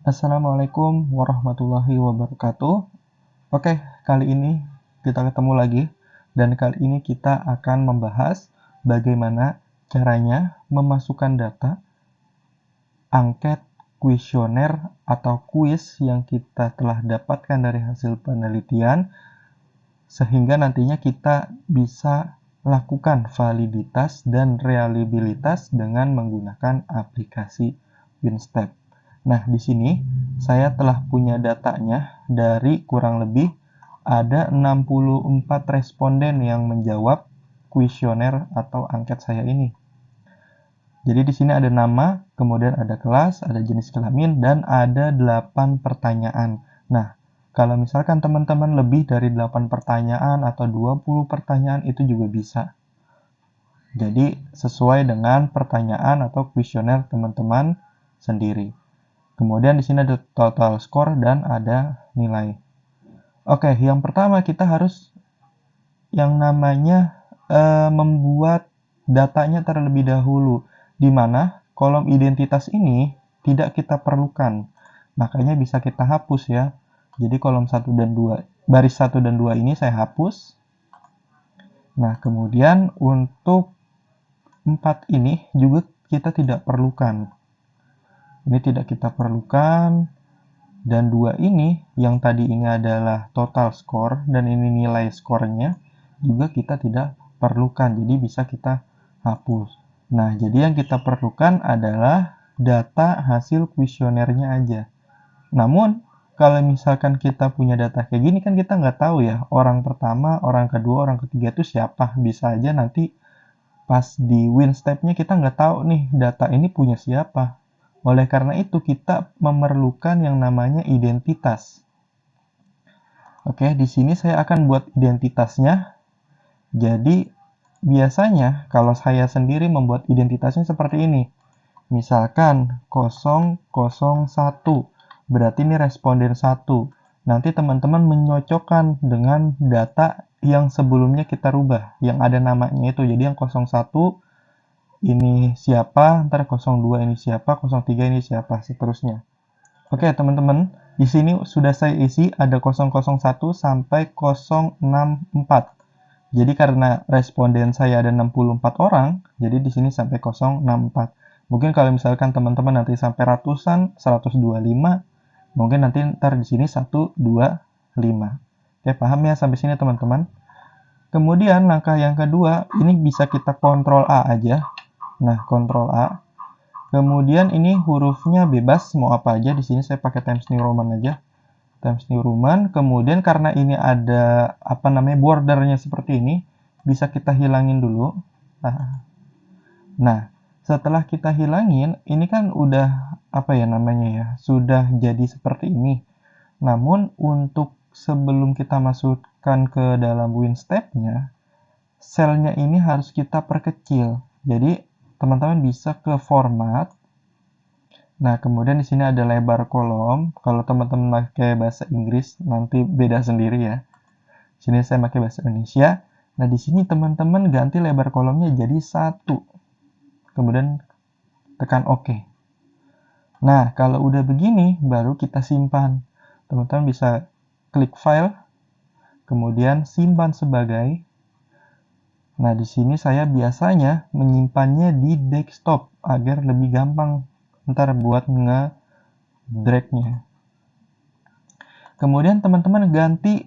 Assalamualaikum warahmatullahi wabarakatuh. Oke, kali ini kita ketemu lagi dan kali ini kita akan membahas bagaimana caranya memasukkan data angket, kuesioner atau kuis yang kita telah dapatkan dari hasil penelitian sehingga nantinya kita bisa lakukan validitas dan reliabilitas dengan menggunakan aplikasi Winstep. Nah, di sini saya telah punya datanya dari kurang lebih ada 64 responden yang menjawab kuesioner atau angket saya ini. Jadi di sini ada nama, kemudian ada kelas, ada jenis kelamin, dan ada 8 pertanyaan. Nah, kalau misalkan teman-teman lebih dari 8 pertanyaan atau 20 pertanyaan itu juga bisa. Jadi sesuai dengan pertanyaan atau kuesioner teman-teman sendiri. Kemudian di sini ada total score dan ada nilai. Oke, yang pertama kita harus yang namanya membuat datanya terlebih dahulu, di mana kolom identitas ini tidak kita perlukan. Makanya bisa kita hapus ya. Jadi kolom 1 dan 2, baris 1 dan 2 ini saya hapus. Nah, kemudian untuk 4 ini juga kita tidak perlukan. Ini tidak kita perlukan. Dan 2 ini, yang tadi ini adalah total score, dan ini nilai skornya, juga kita tidak perlukan. Jadi bisa kita hapus. Nah, jadi yang kita perlukan adalah data hasil kuesionernya aja. Namun, kalau misalkan kita punya data kayak gini, kan kita nggak tahu ya, orang pertama, orang kedua, orang ketiga itu siapa. Bisa aja nanti pas di Winstep-nya kita nggak tahu nih, data ini punya siapa. Oleh karena itu, kita memerlukan yang namanya identitas. Oke, di sini saya akan buat identitasnya. Jadi, biasanya kalau saya sendiri membuat identitasnya seperti ini. Misalkan 001, berarti ini responden 1. Nanti teman-teman menyocokkan dengan data yang sebelumnya kita rubah, yang ada namanya itu. Jadi yang 01 ini siapa, ntar 02 ini siapa, 03 ini siapa, seterusnya. Oke, teman-teman, di sini sudah saya isi ada 001 sampai 064. Jadi karena responden saya ada 64 orang, jadi di sini sampai 064. Mungkin kalau misalkan teman-teman nanti sampai ratusan, 125, mungkin nanti ntar di sini 125. Oke, paham ya sampai sini teman-teman? Kemudian langkah yang kedua, ini bisa kita kontrol A aja. Nah, kontrol A. Kemudian ini hurufnya bebas, mau apa aja. Di sini saya pakai Times New Roman aja. Times New Roman. Kemudian karena ini ada bordernya seperti ini, bisa kita hilangin dulu. Nah, setelah kita hilangin, ini kan udah sudah jadi seperti ini. Namun untuk sebelum kita masukkan ke dalam Winstep-nya, selnya ini harus kita perkecil. Jadi teman-teman bisa ke format. Nah, kemudian di sini ada lebar kolom. Kalau teman-teman pakai bahasa Inggris, nanti beda sendiri ya. Di sini saya pakai bahasa Indonesia. Nah, di sini teman-teman ganti lebar kolomnya jadi 1. Kemudian tekan OK. Nah, kalau udah begini, baru kita simpan. Teman-teman bisa klik file, kemudian simpan sebagai. Nah, di sini saya biasanya menyimpannya di desktop agar lebih gampang ntar buat nge-drag-nya. Kemudian teman-teman ganti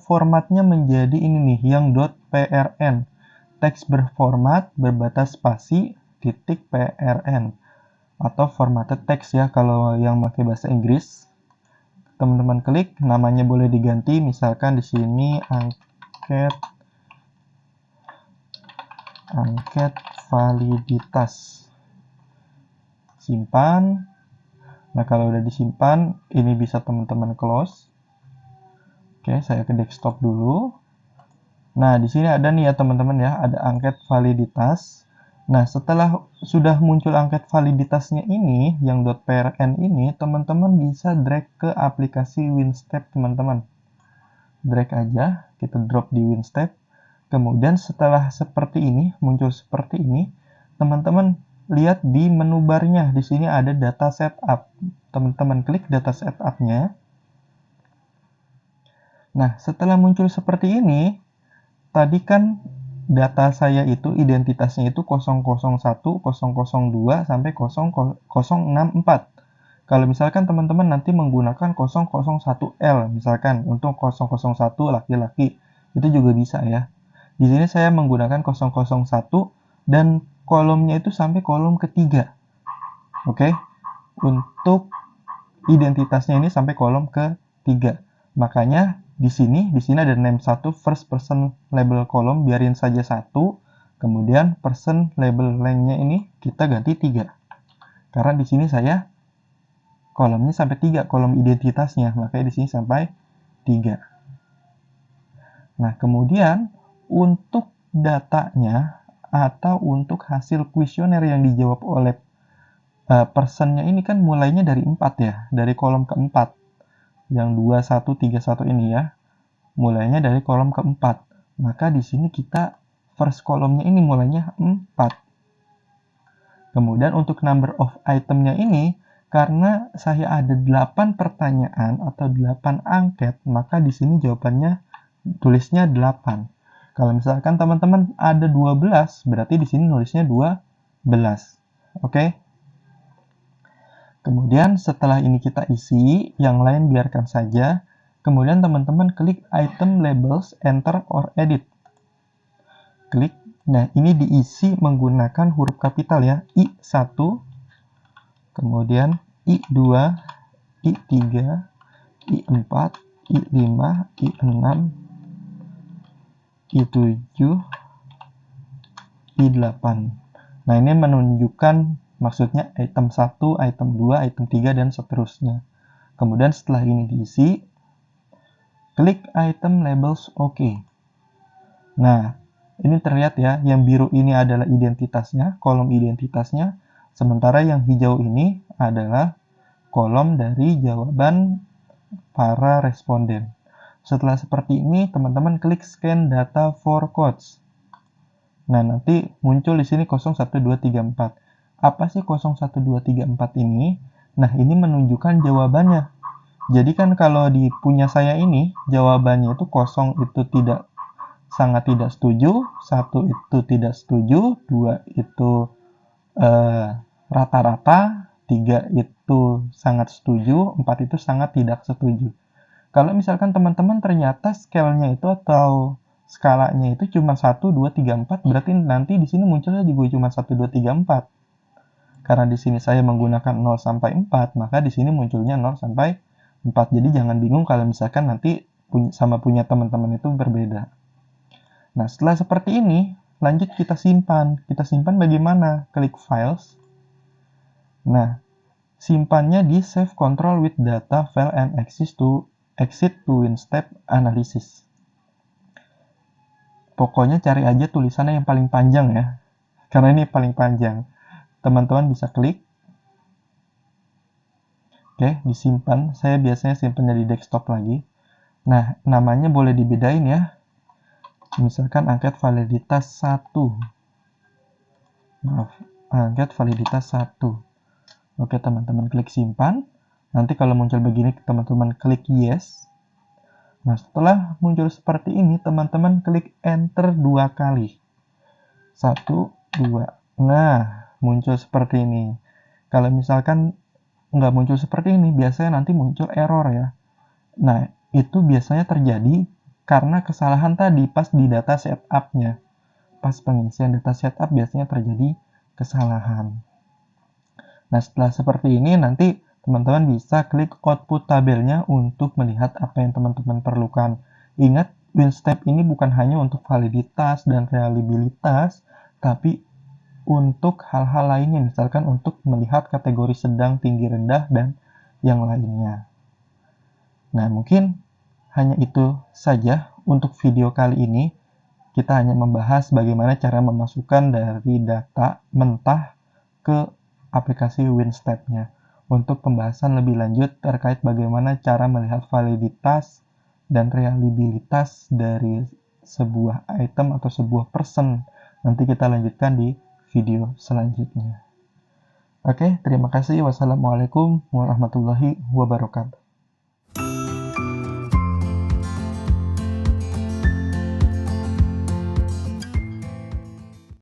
formatnya menjadi ini nih, yang .prn. Teks berformat berbatas spasi titik .prn atau formatted text ya kalau yang pakai bahasa Inggris. Teman-teman klik, namanya boleh diganti, misalkan di sini angket validitas. Simpan. Nah, kalau udah disimpan, ini bisa teman-teman close. Oke, saya ke desktop dulu. Nah, di sini ada nih ya teman-teman ya, ada angket validitas. Nah, setelah sudah muncul angket validitasnya ini, yang .prn ini, teman-teman bisa drag ke aplikasi Winstep, teman-teman. Drag aja, kita drop di Winstep. Kemudian setelah seperti ini, muncul seperti ini, teman-teman lihat di menu barnya. Di sini ada data setup. Teman-teman klik data setup-nya. Nah, setelah muncul seperti ini, tadi kan data saya itu identitasnya itu 001, 002 sampai 0064. Kalau misalkan teman-teman nanti menggunakan 001L misalkan untuk 001 laki-laki, itu juga bisa ya. Di sini saya menggunakan 001 dan kolomnya itu sampai kolom ketiga. Oke. Untuk identitasnya ini sampai kolom ketiga. Makanya di sini ada name 1 first person label column, biarin saja 1. Kemudian person label length-nya ini kita ganti 3. Karena di sini saya kolomnya sampai 3, kolom identitasnya, makanya di sini sampai 3. Nah, kemudian untuk datanya atau untuk hasil kuesioner yang dijawab oleh personnya ini kan mulainya dari 4 ya, dari kolom keempat. Yang 2, 1, 3, 1 ini ya. Mulainya dari kolom keempat. Maka di sini kita first kolomnya ini mulainya 4. Kemudian untuk number of itemnya ini, karena saya ada 8 pertanyaan atau 8 angket, maka di sini jawabannya tulisnya 8. Kalau misalkan teman-teman ada 12, berarti di sini nulisnya 12. Oke? Kemudian setelah ini kita isi, yang lain biarkan saja. Kemudian teman-teman klik item labels, enter or edit. Klik. Nah, ini diisi menggunakan huruf kapital ya. I1, kemudian I2, I3, I4, I5, I6, I7, I8. Nah, ini menunjukkan maksudnya item 1, item 2, item 3, dan seterusnya. Kemudian setelah ini diisi, klik item labels OK. Nah, ini terlihat ya, yang biru ini adalah identitasnya, kolom identitasnya, sementara yang hijau ini adalah kolom dari jawaban para responden. Setelah seperti ini, teman-teman klik scan data for codes. Nah, nanti muncul di sini 01234. Apa sih 01234 ini? Nah, ini menunjukkan jawabannya. Jadi kan kalau di punya saya ini, jawabannya itu 0 itu tidak, sangat tidak setuju, 1 itu tidak setuju, 2 itu rata-rata, 3 itu sangat setuju, 4 itu sangat tidak setuju. Kalau misalkan teman-teman ternyata scale-nya itu atau skalanya itu cuma 1, 2, 3, 4, berarti nanti di sini munculnya juga cuma 1, 2, 3, 4. Karena di sini saya menggunakan 0 sampai 4, maka di sini munculnya 0 sampai 4. Jadi jangan bingung kalau misalkan nanti sama punya teman-teman itu berbeda. Nah, setelah seperti ini, lanjut kita simpan. Kita simpan bagaimana? Klik Files. Nah, simpannya di Save Control with Data File and Exit to WinStep Analysis. Pokoknya cari aja tulisannya yang paling panjang ya, karena ini paling panjang. Teman-teman bisa klik. Oke, disimpan. Saya biasanya simpannya di desktop lagi. Nah, namanya boleh dibedain ya. Misalkan angket validitas 1. Maaf, angket validitas 1. Oke, teman-teman klik simpan. Nanti kalau muncul begini, teman-teman klik yes. Nah, setelah muncul seperti ini, teman-teman klik enter 2 kali. 1, 2. Nah, muncul seperti ini. Kalau misalkan nggak muncul seperti ini, biasanya nanti muncul error ya. Nah, itu biasanya terjadi karena kesalahan tadi pas di data setup-nya. Pas pengisian data setup biasanya terjadi kesalahan. Nah, setelah seperti ini nanti teman-teman bisa klik output tabelnya untuk melihat apa yang teman-teman perlukan. Ingat, WinStep ini bukan hanya untuk validitas dan reliabilitas, tapi untuk hal-hal lainnya, misalkan untuk melihat kategori sedang, tinggi, rendah, dan yang lainnya. Nah, mungkin hanya itu saja untuk video kali ini. Kita hanya membahas bagaimana cara memasukkan dari data mentah ke aplikasi WinStep-nya. Untuk pembahasan lebih lanjut terkait bagaimana cara melihat validitas dan reliabilitas dari sebuah item atau sebuah person, nanti kita lanjutkan di video selanjutnya. Oke, terima kasih. Wassalamualaikum warahmatullahi wabarakatuh.